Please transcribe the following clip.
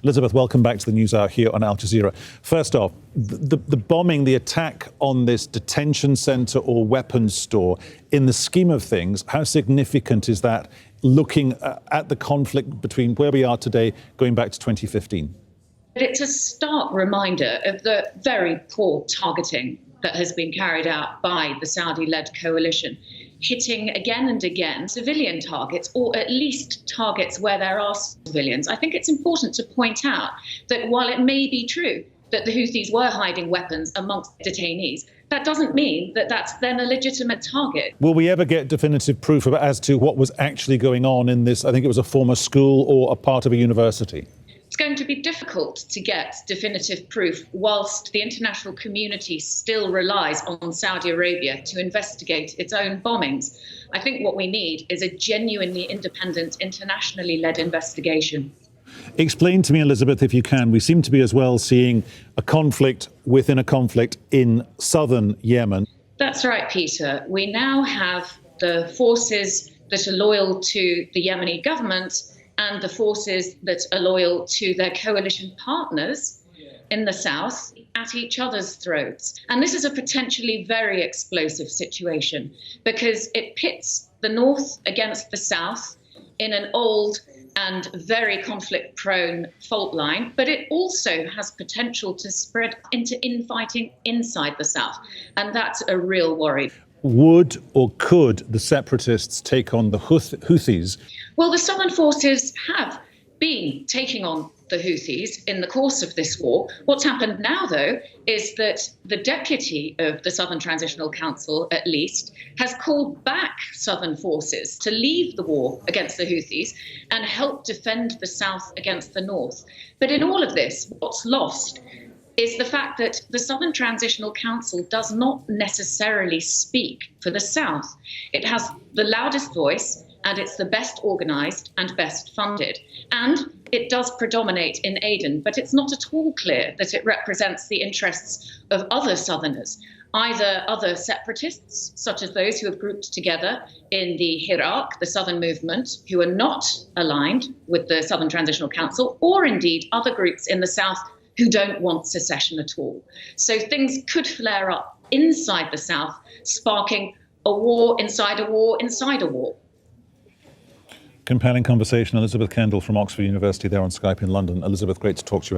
Elisabeth, welcome back to the News Hour here on Al Jazeera. First off, the bombing, the attack on this detention centre or weapons store, in the scheme of things, how significant is that looking at the conflict between where we are today going back to 2015? It's a stark reminder of the very poor targeting that has been carried out by the Saudi-led coalition, hitting again and again civilian targets, or at least targets where there are civilians. I think it's important to point out that while it may be true that the Houthis were hiding weapons amongst detainees, that doesn't mean that that's then a legitimate target. Will we ever get definitive proof as to what was actually going on in this, I think it was a former school or a part of a university? It's going to be difficult to get definitive proof whilst the international community still relies on Saudi Arabia to investigate its own bombings. I think what we need is a genuinely independent, internationally led investigation. Explain to me, Elisabeth, if you can, we seem to be as well seeing a conflict within a conflict in southern Yemen. That's right, Peter. We now have the forces that are loyal to the Yemeni government and the forces that are loyal to their coalition partners in the south at each other's throats. And this is a potentially very explosive situation because it pits the north against the south in an old and very conflict-prone fault line, but it also has potential to spread into infighting inside the south. And that's a real worry. Would or could the separatists take on the Houthis? Well, the southern forces have been taking on the Houthis in the course of this war. What's happened now, though, is that the deputy of the Southern Transitional Council, at least, has called back southern forces to leave the war against the Houthis and help defend the south against the north. But in all of this, what's lost is the fact that the Southern Transitional Council does not necessarily speak for the South. It has the loudest voice, and it's the best organised and best funded. And it does predominate in Aden, but it's not at all clear that it represents the interests of other Southerners, either other separatists, such as those who have grouped together in the Iraq, the Southern Movement, who are not aligned with the Southern Transitional Council, or indeed other groups in the South who don't want secession at all. So things could flare up inside the South, sparking a war inside a war inside a war. Compelling conversation. Elisabeth Kendall from Oxford University there on Skype in London. Elisabeth, great to talk to you.